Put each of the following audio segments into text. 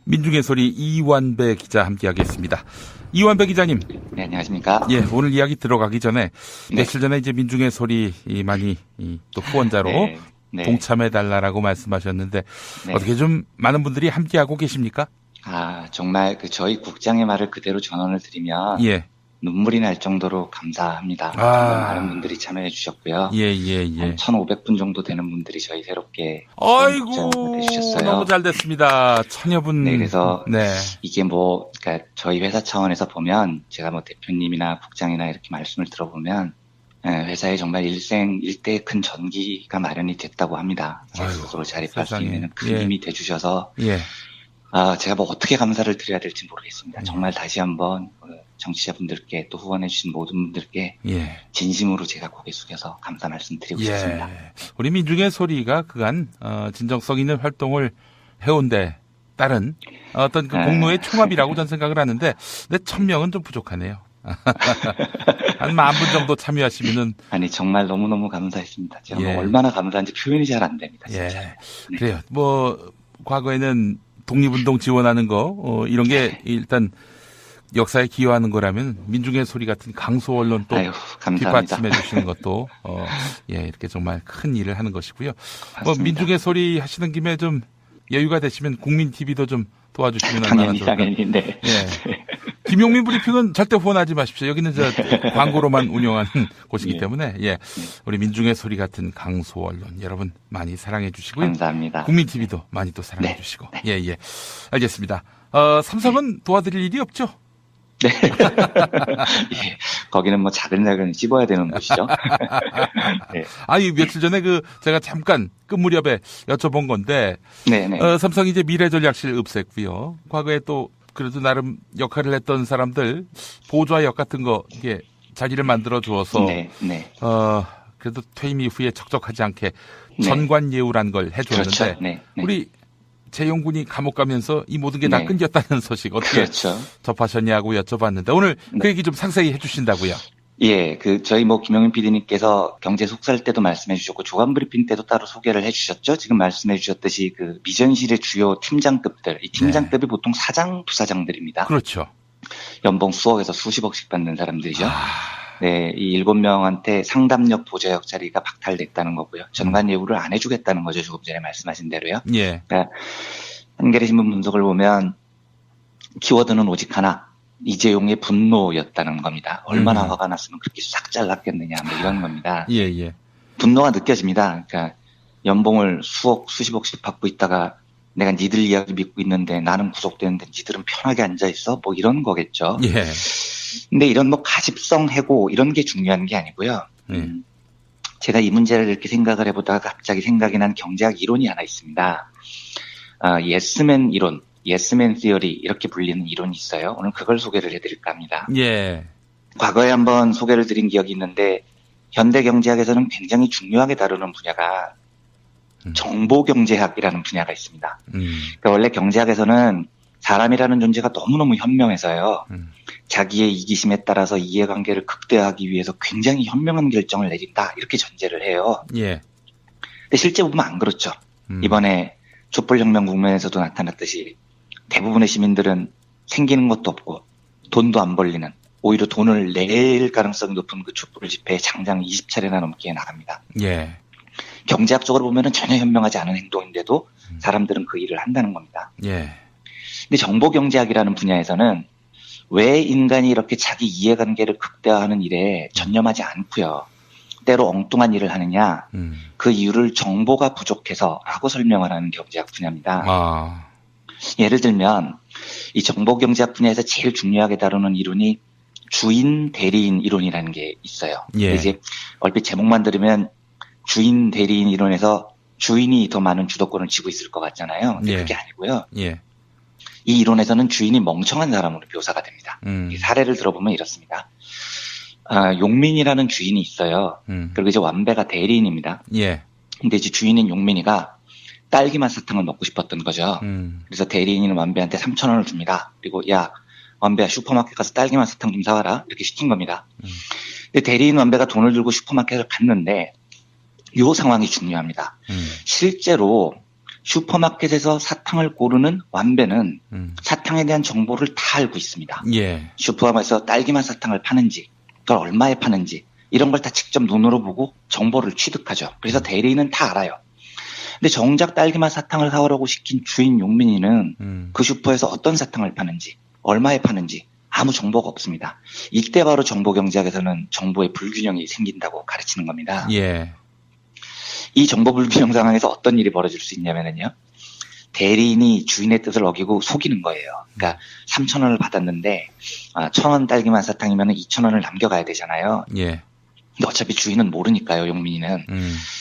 민중의 소리 이완배 기자 함께하겠습니다. 이완배 기자님. 네, 안녕하십니까. 예, 오늘 이야기 들어가기 전에 네. 며칠 전에 이제 민중의 소리 많이 또 후원자로 네. 동참해달라고 말씀하셨는데 네. 어떻게 좀 많은 분들이 함께하고 계십니까? 정말 저희 국장의 말을 그대로 전언을 드리면 예. 눈물이 날 정도로 감사합니다. 정말 많은 분들이 참여해 주셨고요. 예. 한 1,500분 정도 되는 분들이 저희 새롭게 아이고, 해주셨어요. 너무 잘 됐습니다. 천여 분. 네, 그래서 네. 이게 그러니까 저희 회사 차원에서 보면 제가 대표님이나 국장이나 이렇게 말씀을 들어보면 회사에 정말 일대의 큰 전기가 마련이 됐다고 합니다. 제 스스로 자립할 수 있는 큰 힘이 돼주셔서 제가 어떻게 감사를 드려야 될지 모르겠습니다. 정말 다시 한번 정치자분들께 또 후원해주신 모든 분들께 진심으로 제가 고개 숙여서 감사 말씀드리고 싶습니다. 우리 민중의 소리가 그간 진정성 있는 활동을 해온 데 따른 어떤 그 공로의 총합이라고 저는 생각을 하는데 1,000명은 좀 부족하네요. 한 10,000분 정도 참여하시면은. 아니, 정말 너무너무 감사했습니다. 제가 얼마나 감사한지 표현이 잘 안 됩니다. 진짜. 네. 그래요. 과거에는 독립운동 지원하는 거, 이런 게 일단 역사에 기여하는 거라면 민중의 소리 같은 강소 언론 또 뒷받침해 주시는 것도, 이렇게 정말 큰 일을 하는 것이고요. 민중의 소리 하시는 김에 좀 여유가 되시면 국민TV도 좀 도와주시면 당연히, 네. 김용민 브리핑은 절대 후원하지 마십시오. 여기는 광고로만 운영하는 곳이기 때문에, 우리 민중의 소리 같은 강소 언론 여러분 많이 사랑해 주시고요. 감사합니다. 국민TV도 많이 또 사랑해 주시고. 알겠습니다. 삼성은 도와드릴 일이 없죠? 네. 거기는 작은 씹어야 되는 곳이죠. 네. 며칠 전에 제가 잠깐 끝 무렵에 여쭤본 건데, 삼성이 이제 미래전략실 없앴고요. 과거에 또 그래도 나름 역할을 했던 사람들 보좌 역 같은 거 이게 자리를 만들어 주어서 그래도 퇴임 이후에 적적하지 않게 전관 예우란 걸 해줬는데 그렇죠. 우리 재용군이 감옥 가면서 이 모든 게 다 끊겼다는 소식 어떻게 접하셨냐고 여쭤봤는데 오늘 그 얘기 좀 상세히 해주신다고요. 예, 저희 김용민 PD님께서 경제 속살 때도 말씀해 주셨고, 조간 브리핑 때도 따로 소개를 해 주셨죠? 지금 말씀해 주셨듯이 미전실의 주요 팀장급들, 이 팀장급이 보통 사장, 부사장들입니다. 그렇죠. 연봉 수억에서 수십억씩 받는 사람들이죠. 네, 이 7명한테 상담력, 보좌역 자리가 박탈됐다는 거고요. 전관 예우를 안 해주겠다는 거죠. 조금 전에 말씀하신 대로요. 그러니까 한겨레 신문 분석을 보면 키워드는 오직 하나. 이재용의 분노였다는 겁니다. 얼마나 화가 났으면 그렇게 싹 잘랐겠느냐, 이런 겁니다. 분노가 느껴집니다. 그러니까 연봉을 수억, 수십억씩 받고 있다가 내가 니들 이야기 믿고 있는데 나는 구속되는데 니들은 편하게 앉아있어? 이런 거겠죠. 근데 이런 가십성 해고 이런 게 중요한 게 아니고요. 제가 이 문제를 이렇게 생각을 해보다가 갑자기 생각이 난 경제학 이론이 하나 있습니다. 예스맨 이론. 예스맨 시어리 이렇게 불리는 이론이 있어요. 오늘 그걸 소개를 해드릴까 합니다. 과거에 한번 소개를 드린 기억이 있는데 현대 경제학에서는 굉장히 중요하게 다루는 분야가 정보경제학이라는 분야가 있습니다. 그러니까 원래 경제학에서는 사람이라는 존재가 너무너무 현명해서요. 자기의 이기심에 따라서 이해관계를 극대화하기 위해서 굉장히 현명한 결정을 내린다. 이렇게 전제를 해요. 근데 실제 보면 안 그렇죠. 이번에 촛불혁명 국면에서도 나타났듯이 대부분의 시민들은 생기는 것도 없고 돈도 안 벌리는, 오히려 돈을 낼 가능성이 높은 촛불 집회에 장장 20차례나 넘게 나갑니다. 경제학적으로 보면 전혀 현명하지 않은 행동인데도 사람들은 그 일을 한다는 겁니다. 근데 정보경제학이라는 분야에서는 왜 인간이 이렇게 자기 이해관계를 극대화하는 일에 전념하지 않고요. 때로 엉뚱한 일을 하느냐, 그 이유를 정보가 부족해서라고 설명을 하는 경제학 분야입니다. 예를 들면 이 정보경제학 분야에서 제일 중요하게 다루는 이론이 주인 대리인 이론이라는 게 있어요. 이제 얼핏 제목만 들으면 주인 대리인 이론에서 주인이 더 많은 주도권을 쥐고 있을 것 같잖아요. 근데 그게 아니고요. 이 이론에서는 주인이 멍청한 사람으로 묘사가 됩니다. 사례를 들어보면 이렇습니다. 용민이라는 주인이 있어요. 그리고 이제 완배가 대리인입니다. 근데 이제 주인인 용민이가 딸기맛 사탕을 먹고 싶었던 거죠. 그래서 대리인은 완배한테 3,000원을 줍니다. 그리고 야, 완배야 슈퍼마켓 가서 딸기맛 사탕 좀 사와라. 이렇게 시킨 겁니다. 근데 대리인 완배가 돈을 들고 슈퍼마켓을 갔는데 이 상황이 중요합니다. 실제로 슈퍼마켓에서 사탕을 고르는 완배는 사탕에 대한 정보를 다 알고 있습니다. 예. 슈퍼마켓에서 딸기맛 사탕을 파는지, 그걸 얼마에 파는지 이런 걸 다 직접 눈으로 보고 정보를 취득하죠. 그래서 대리인은 다 알아요. 근데 정작 딸기맛 사탕을 사오라고 시킨 주인 용민이는 그 슈퍼에서 어떤 사탕을 파는지, 얼마에 파는지 아무 정보가 없습니다. 이때 바로 정보경제학에서는 정보의 불균형이 생긴다고 가르치는 겁니다. 예. 이 정보 불균형 상황에서 어떤 일이 벌어질 수 있냐면요. 대리인이 주인의 뜻을 어기고 속이는 거예요. 그러니까 3,000원을 받았는데 1,000원 딸기맛 사탕이면 2,000원을 남겨가야 되잖아요. 예. 근데 어차피 주인은 모르니까요. 용민이는.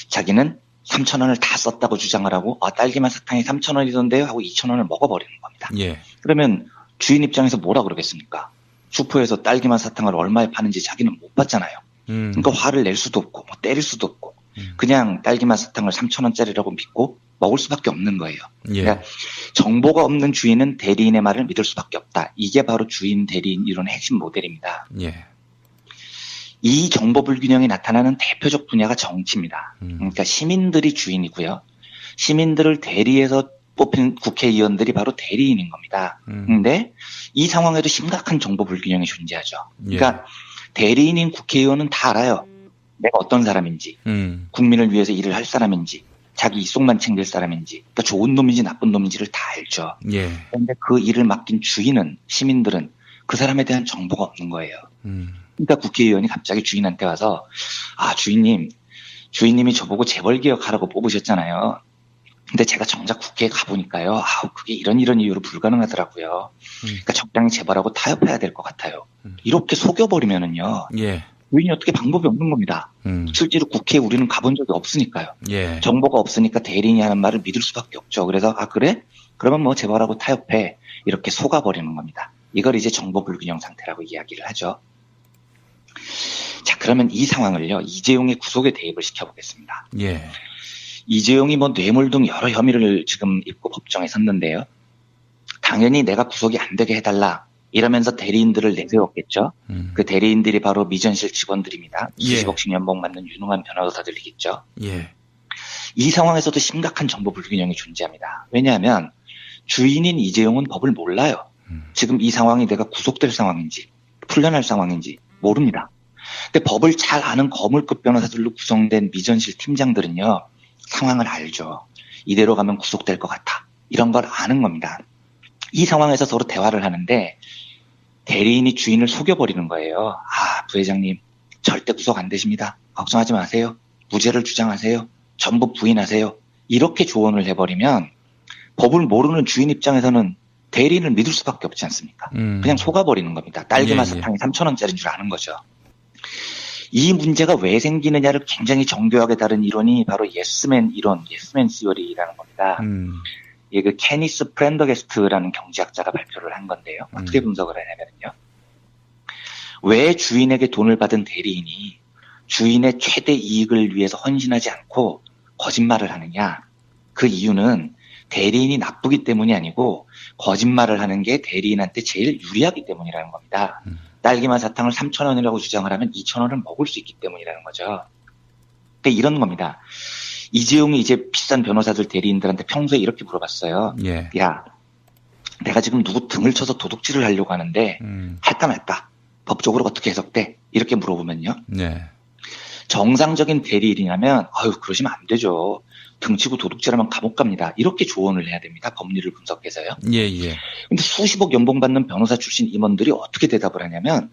자기는 3,000원을 다 썼다고 주장을 하고 딸기맛 사탕이 3,000원이던데요 하고 2,000원을 먹어버리는 겁니다. 예. 그러면 주인 입장에서 뭐라 그러겠습니까? 슈퍼에서 딸기맛 사탕을 얼마에 파는지 자기는 못 봤잖아요. 그러니까 화를 낼 수도 없고 뭐 때릴 수도 없고 그냥 딸기맛 사탕을 3,000원짜리라고 믿고 먹을 수밖에 없는 거예요. 예. 그러니까 정보가 없는 주인은 대리인의 말을 믿을 수밖에 없다. 이게 바로 주인 대리인 이론의 핵심 모델입니다. 예. 이 정보 불균형이 나타나는 대표적 분야가 정치입니다. 그러니까 시민들이 주인이고요. 시민들을 대리해서 뽑힌 국회의원들이 바로 대리인인 겁니다. 근데 이 상황에도 심각한 정보 불균형이 존재하죠. 그러니까 대리인인 국회의원은 다 알아요. 내가 어떤 사람인지, 국민을 위해서 일을 할 사람인지, 자기 이속만 챙길 사람인지, 그러니까 좋은 놈인지 나쁜 놈인지를 다 알죠. 예. 그런데 그 일을 맡긴 주인은, 시민들은 그 사람에 대한 정보가 없는 거예요. 그러니까 국회의원이 갑자기 주인한테 와서 주인님이 저보고 재벌개혁하라고 뽑으셨잖아요. 근데 제가 정작 국회에 가보니까요. 그게 이런 이유로 불가능하더라고요. 그러니까 적당히 재벌하고 타협해야 될 것 같아요. 이렇게 속여버리면은요. 예. 주인이 어떻게 방법이 없는 겁니다. 실제로 국회에 우리는 가본 적이 없으니까요. 예. 정보가 없으니까 대리인이 하는 말을 믿을 수밖에 없죠. 그래서 그래? 그러면 뭐 재벌하고 타협해. 이렇게 속아버리는 겁니다. 이걸 이제 정보 불균형 상태라고 이야기를 하죠. 자, 그러면 이 상황을요. 이재용의 구속에 대입을 시켜보겠습니다. 예. 이재용이 뭐 뇌물 등 여러 혐의를 지금 입고 법정에 섰는데요. 당연히 내가 구속이 안 되게 해달라. 이러면서 대리인들을 내세웠겠죠. 그 대리인들이 바로 미전실 직원들입니다. 수십억씩 연봉 받는 유능한 변호사들이겠죠. 예. 이 상황에서도 심각한 정보 불균형이 존재합니다. 왜냐하면 주인인 이재용은 법을 몰라요. 지금 이 상황이 내가 구속될 상황인지 풀려날 상황인지 모릅니다. 근데 법을 잘 아는 거물급 변호사들로 구성된 미전실 팀장들은요. 상황을 알죠. 이대로 가면 구속될 것 같아. 이런 걸 아는 겁니다. 이 상황에서 서로 대화를 하는데 대리인이 주인을 속여버리는 거예요. 부회장님 절대 구속 안 되십니다. 걱정하지 마세요. 무죄를 주장하세요. 전부 부인하세요. 이렇게 조언을 해버리면 법을 모르는 주인 입장에서는 대리인을 믿을 수밖에 없지 않습니까? 그냥 속아버리는 겁니다. 딸기맛 사탕이 3,000원짜리인 줄 아는 거죠. 이 문제가 왜 생기느냐를 굉장히 정교하게 다룬 이론이 바로 예스맨 이론, 예스맨 시어리라는 겁니다. 이게 그 케니스 프렌더게스트라는 경제학자가 발표를 한 건데요. 어떻게 분석을 하냐면요. 왜 주인에게 돈을 받은 대리인이 주인의 최대 이익을 위해서 헌신하지 않고 거짓말을 하느냐. 그 이유는 대리인이 나쁘기 때문이 아니고 거짓말을 하는 게 대리인한테 제일 유리하기 때문이라는 겁니다. 딸기맛 사탕을 3,000원이라고 주장을 하면 2,000원을 먹을 수 있기 때문이라는 거죠. 근데 이런 겁니다. 이재용이 이제 비싼 변호사들 대리인들한테 평소에 이렇게 물어봤어요. 예. 야, 내가 지금 누구 등을 쳐서 도둑질을 하려고 하는데 할까 말까? 법적으로 어떻게 해석돼? 이렇게 물어보면요. 네. 정상적인 대리인이라면 그러시면 안 되죠. 등치고 도둑질하면 감옥 갑니다. 이렇게 조언을 해야 됩니다. 법리를 분석해서요. 예. 근데 수십억 연봉 받는 변호사 출신 임원들이 어떻게 대답을 하냐면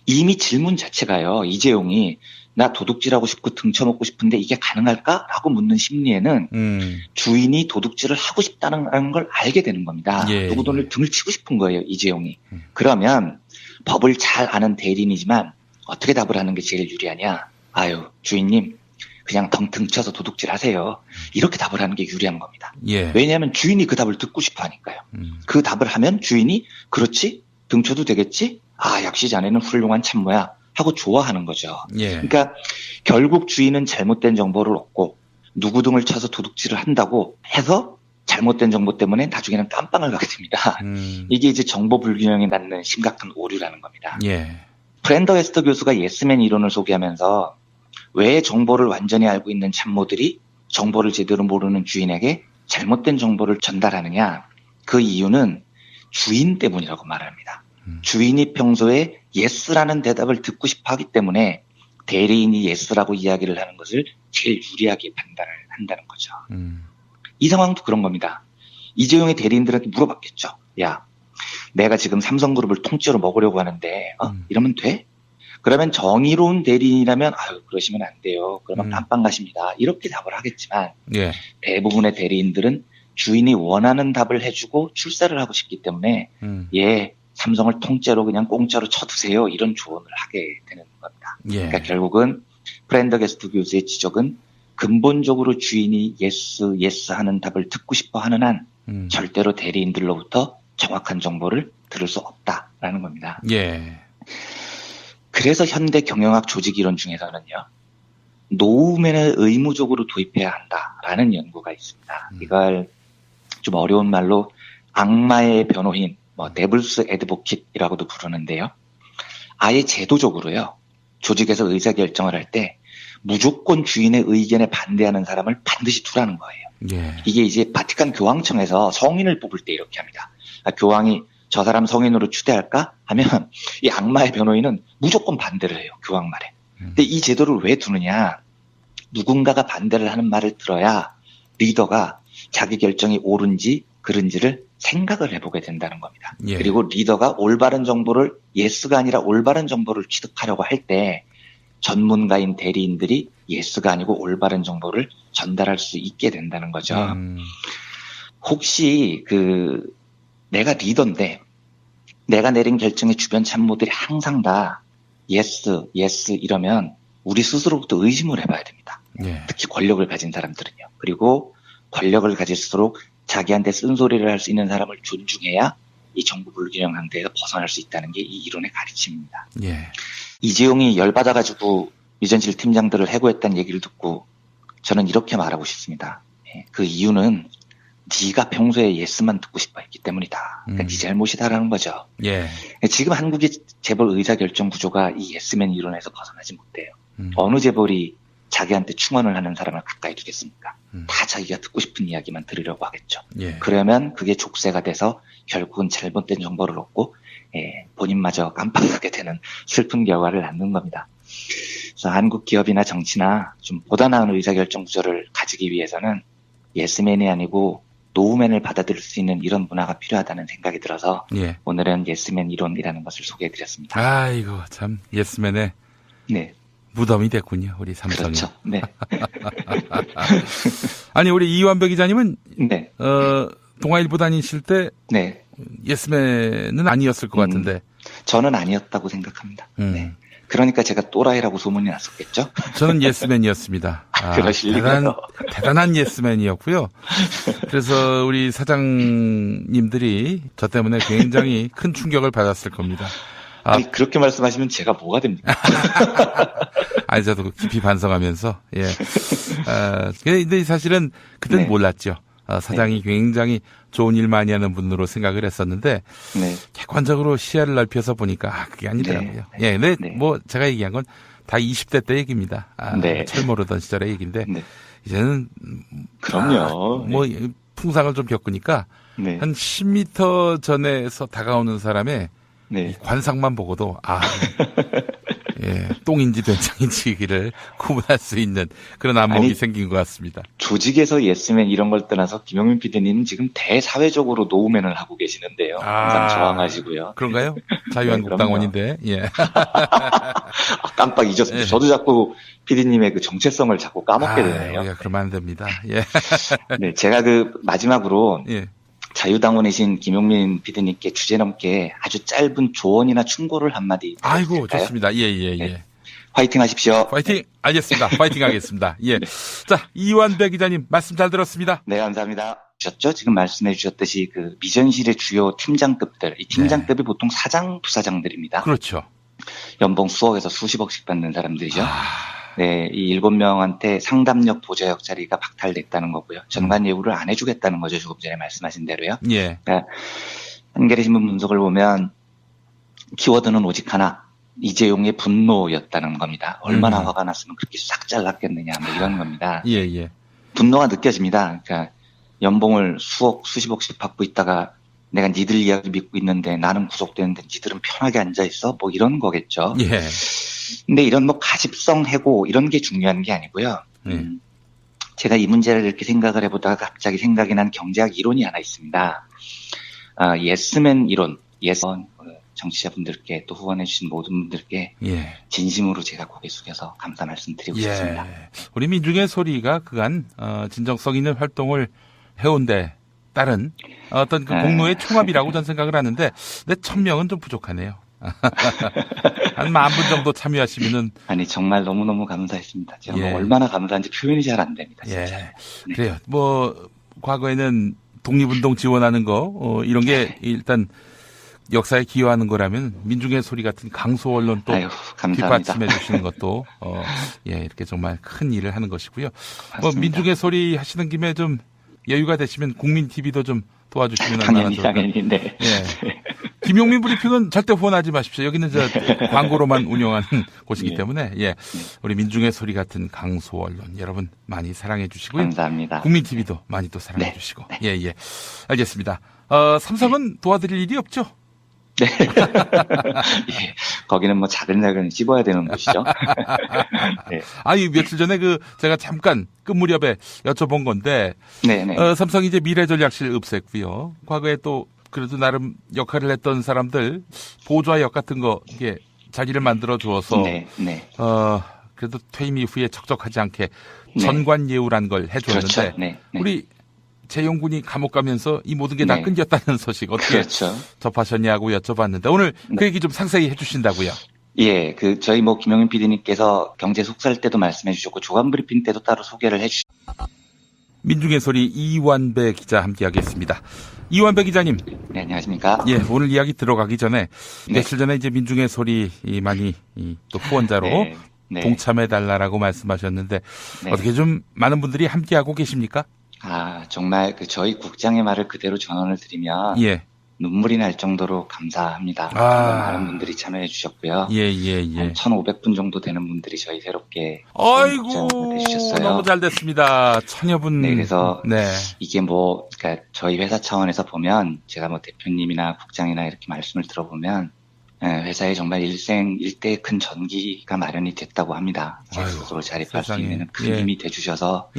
이미 질문 자체가요. 이재용이 나 도둑질하고 싶고 등쳐먹고 싶은데 이게 가능할까? 라고 묻는 심리에는 주인이 도둑질을 하고 싶다는 걸 알게 되는 겁니다. 예. 누구 돈을 등을 치고 싶은 거예요. 이재용이. 그러면 법을 잘 아는 대리인이지만 어떻게 답을 하는 게 제일 유리하냐? 주인님 그냥 등쳐서 도둑질 하세요. 이렇게 답을 하는 게 유리한 겁니다. 예. 왜냐하면 주인이 그 답을 듣고 싶어 하니까요. 그 답을 하면 주인이 그렇지? 등쳐도 되겠지? 역시 자네는 훌륭한 참모야. 하고 좋아하는 거죠. 예. 그러니까 결국 주인은 잘못된 정보를 얻고 누구 등을 쳐서 도둑질을 한다고 해서 잘못된 정보 때문에 나중에는 깜빵을 가게 됩니다. 이게 이제 정보 불균형이 낳는 심각한 오류라는 겁니다. 예. 프렌더게스트 교수가 예스맨 이론을 소개하면서 왜 정보를 완전히 알고 있는 참모들이 정보를 제대로 모르는 주인에게 잘못된 정보를 전달하느냐? 그 이유는 주인 때문이라고 말합니다. 주인이 평소에 예스라는 대답을 듣고 싶어 하기 때문에 대리인이 예스라고 이야기를 하는 것을 제일 유리하게 판단을 한다는 거죠. 이 상황도 그런 겁니다. 이재용의 대리인들한테 물어봤겠죠. 야, 내가 지금 삼성그룹을 통째로 먹으려고 하는데 이러면 돼? 그러면 정의로운 대리인이라면 아유 그러시면 안 돼요. 그러면 깜빵 가십니다. 이렇게 답을 하겠지만 예. 대부분의 대리인들은 주인이 원하는 답을 해주고 출세를 하고 싶기 때문에 예, 삼성을 통째로 그냥 공짜로 쳐두세요. 이런 조언을 하게 되는 겁니다. 예. 그러니까 결국은 프렌더게스트 교수의 지적은 근본적으로 주인이 예스 하는 답을 듣고 싶어 하는 한 절대로 대리인들로부터 정확한 정보를 들을 수 없다라는 겁니다. 예. 그래서 현대 경영학 조직 이론 중에서는요, 노우맨을 의무적으로 도입해야 한다라는 연구가 있습니다. 이걸 좀 어려운 말로 악마의 변호인, 데블스 애드보킷이라고도 부르는데요. 아예 제도적으로요, 조직에서 의사결정을 할 때 무조건 주인의 의견에 반대하는 사람을 반드시 두라는 거예요. 예. 이게 이제 바티칸 교황청에서 성인을 뽑을 때 이렇게 합니다. 교황이 저 사람 성인으로 추대할까? 하면 이 악마의 변호인은 무조건 반대를 해요. 교황 말에. 근데 이 제도를 왜 두느냐? 누군가가 반대를 하는 말을 들어야 리더가 자기 결정이 옳은지 그른지를 생각을 해보게 된다는 겁니다. 예. 그리고 리더가 올바른 정보를 예스가 아니라 올바른 정보를 취득하려고 할 때 전문가인 대리인들이 예스가 아니고 올바른 정보를 전달할 수 있게 된다는 거죠. 혹시 내가 리더인데 내가 내린 결정에 주변 참모들이 항상 다 예스 이러면 우리 스스로부터 의심을 해봐야 됩니다. 예. 특히 권력을 가진 사람들은요. 그리고 권력을 가질수록 자기한테 쓴소리를 할 수 있는 사람을 존중해야 이 정부 불균형 상태에서 벗어날 수 있다는 게 이 이론의 가르침입니다. 예. 이재용이 열받아가지고 유전실 팀장들을 해고했다는 얘기를 듣고 저는 이렇게 말하고 싶습니다. 그 이유는 네가 평소에 예스만 듣고 싶어 했기 때문이다. 그러니까 네 잘못이다라는 거죠. 예. 지금 한국의 재벌 의사결정 구조가 이 예스맨 이론에서 벗어나지 못해요. 어느 재벌이 자기한테 충원을 하는 사람을 가까이 두겠습니까? 다 자기가 듣고 싶은 이야기만 들으려고 하겠죠. 예. 그러면 그게 족쇄가 돼서 결국은 잘못된 정보를 얻고 본인마저 깜빡하게 되는 슬픈 결과를 낳는 겁니다. 그래서 한국 기업이나 정치나 좀 보다 나은 의사결정 구조를 가지기 위해서는 예스맨이 아니고 노우맨을 받아들일 수 있는 이런 문화가 필요하다는 생각이 들어서 예. 오늘은 예스맨 이론이라는 것을 소개해드렸습니다. 아이고 참 예스맨의 네. 무덤이 됐군요, 우리 삼성이. 그렇죠. 네. 아니 우리 이완배 기자님은 네. 동아일보 다니실 때 네. 예스맨은 아니었을 것 같은데. 저는 아니었다고 생각합니다. 네. 그러니까 제가 또라이라고 소문이 났었겠죠? 저는 예스맨이었습니다. 그러시려고요. 대단한 예스맨이었고요. 그래서 우리 사장님들이 저 때문에 굉장히 큰 충격을 받았을 겁니다. 아니, 그렇게 말씀하시면 제가 뭐가 됩니까? 아니, 저도 깊이 반성하면서, 예. 근데 사실은 그때는 네. 몰랐죠. 사장이 네. 굉장히 좋은 일 많이 하는 분으로 생각을 했었는데, 네. 객관적으로 시야를 넓혀서 보니까, 그게 아니더라고요. 네. 예, 근데 네. 뭐, 제가 얘기한 건 다 20대 때 얘기입니다. 네. 철 모르던 시절의 얘기인데, 네. 이제는, 그럼요. 뭐, 풍상을 좀 겪으니까, 네. 한 10m 전에서 다가오는 사람의 네. 관상만 보고도 예, 똥인지 된장인지를 구분할 수 있는 그런 안목이 생긴 것 같습니다. 조직에서 예스맨 이런 걸 떠나서 김용민 PD님은 지금 대사회적으로 노우맨을 하고 계시는데요. 항상 저항하시고요. 그런가요? 자유한국당원인데. 예. 깜빡 잊었습니다. 예. 저도 자꾸 PD님의 그 정체성을 자꾸 까먹게 되네요. 예, 그러면 안 됩니다. 예. 네, 제가 마지막으로 예. 자유당원이신 김용민 PD님께 주제넘게 아주 짧은 조언이나 충고를 한마디 아이고, 드릴까요? 좋습니다. 예, 예, 예. 네. 화이팅 하십시오. 파이팅! 알겠습니다. 파이팅 하겠습니다. 예. 네. 자, 이완배 기자님 말씀 잘 들었습니다. 네, 감사합니다. 주셨죠? 지금 말씀해 주셨듯이 그 미전실의 주요 팀장급들, 이 팀장급이 보통 사장, 부사장들입니다. 그렇죠. 연봉 수억에서 수십억씩 받는 사람들이죠. 네, 이 7명한테 상담력, 보좌역 자리가 박탈됐다는 거고요. 전관 예우를 안 해주겠다는 거죠. 조금 전에 말씀하신 대로요. 예. 그러니까 한겨레 신문 분석을 보면 키워드는 오직 하나, 이재용의 분노였다는 겁니다. 얼마나 화가 났으면 그렇게 싹 잘랐겠느냐, 뭐 이런 겁니다. 예, 예. 분노가 느껴집니다. 그러니까 연봉을 수억, 수십억씩 받고 있다가 내가 니들 이야기 믿고 있는데 나는 구속되는데 니들은 편하게 앉아있어? 뭐 이런 거겠죠. 예. 근데 이런 뭐 가십성 해고 이런 게 중요한 게 아니고요. 제가 이 문제를 이렇게 생각을 해보다가 갑자기 생각이 난 경제학 이론이 하나 있습니다. 예스맨 이론. 정치자분들께 또 후원해주신 모든 분들께 예. 진심으로 제가 고개 숙여서 감사 말씀드리고 싶습니다. 우리 민중의 소리가 그간 진정성 있는 활동을 해온 데 따른 어떤 그 공로의 총합이라고 저는 생각을 하는데, 근데 1000명은 좀 부족하네요. 한 10,000분 정도 참여하시면은. 아니, 정말 너무너무 감사했습니다. 제가 뭐 얼마나 감사한지 표현이 잘 안 됩니다. 진짜. 네. 그래요. 뭐, 과거에는 독립운동 지원하는 거, 이런 게 일단 역사에 기여하는 거라면 민중의 소리 같은 강소 언론 또 뒷받침해 주시는 것도, 이렇게 정말 큰 일을 하는 것이고요. 뭐, 민중의 소리 하시는 김에 좀 여유가 되시면 국민 TV도 좀 도와주시면 얼마나 좋을까요? 당연히, 네. 김용민 브리핑은 절대 후원하지 마십시오. 여기는 광고로만 운영하는 곳이기 때문에, 우리 민중의 소리 같은 강소 언론 여러분 많이 사랑해 주시고요. 감사합니다. 국민 TV도 많이 또 사랑해 주시고. 알겠습니다. 삼성은 도와드릴 일이 없죠? 네. 거기는 뭐 작은 씹어야 되는 곳이죠. 네. 아니, 며칠 전에 제가 잠깐 끝 무렵에 여쭤본 건데, 삼성이 이제 미래전략실 없앴고요. 과거에 또 그래도 나름 역할을 했던 사람들 보좌역 같은 거 이게 자리를 만들어 주어서, 그래도 퇴임 이후에 적적하지 않게 전관예우란 걸 해주었는데, 그렇죠. 우리 재용군이 감옥 가면서 이 모든 게 다 끊겼다는 소식 어떻게 접하셨냐고 여쭤봤는데 오늘 그 얘기 좀 상세히 해주신다고요? 예, 저희 김용민 PD님께서 경제 속살 때도 말씀해 주셨고 주간 브리핑 때도 따로 소개를 해주셨습니다. 민중의 소리 이완배 기자 함께하겠습니다. 이완배 기자님. 네, 안녕하십니까? 예, 오늘 이야기 들어가기 전에 며칠 전에 이제 민중의 소리 많이 또 후원자로 동참해달라고 말씀하셨는데 어떻게 좀 많은 분들이 함께하고 계십니까? 정말 저희 국장의 말을 그대로 전언을 드리면 눈물이 날 정도로 감사합니다. 많은 분들이 참여해 주셨고요. 1,500분 정도 되는 분들이 저희 새롭게 해주셨어요. 너무 잘 됐습니다. 1000여 분. 네, 그래서 이게 그러니까 저희 회사 차원에서 보면 제가 대표님이나 국장이나 이렇게 말씀을 들어보면 회사에 정말 일대의 큰 전기가 마련이 됐다고 합니다. 제 스스로 자립할 수 있는 큰 힘이 돼주셔서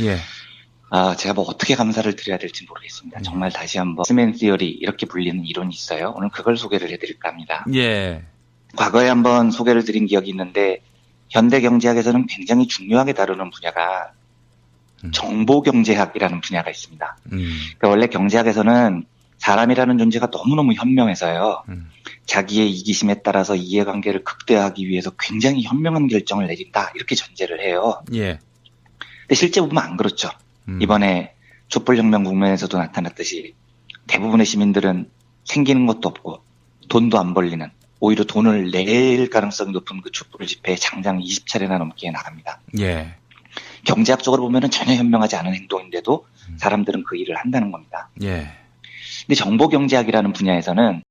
제가 어떻게 감사를 드려야 될지 모르겠습니다. 정말 다시 한번 예스맨 시어리 이렇게 불리는 이론이 있어요. 오늘 그걸 소개를 해드릴까 합니다. 과거에 한번 소개를 드린 기억이 있는데 현대 경제학에서는 굉장히 중요하게 다루는 분야가 정보경제학이라는 분야가 있습니다. 그러니까 원래 경제학에서는 사람이라는 존재가 너무너무 현명해서요. 자기의 이기심에 따라서 이해관계를 극대화하기 위해서 굉장히 현명한 결정을 내린다 이렇게 전제를 해요. 근데 실제 보면 안 그렇죠. 이번에 촛불혁명 국면에서도 나타났듯이 대부분의 시민들은 생기는 것도 없고 돈도 안 벌리는, 오히려 돈을 낼 가능성이 높은 그 촛불 집회에 장장 20차례나 넘게 나갑니다. 경제학적으로 보면은 전혀 현명하지 않은 행동인데도 사람들은 그 일을 한다는 겁니다. 근데 정보경제학이라는 분야에서는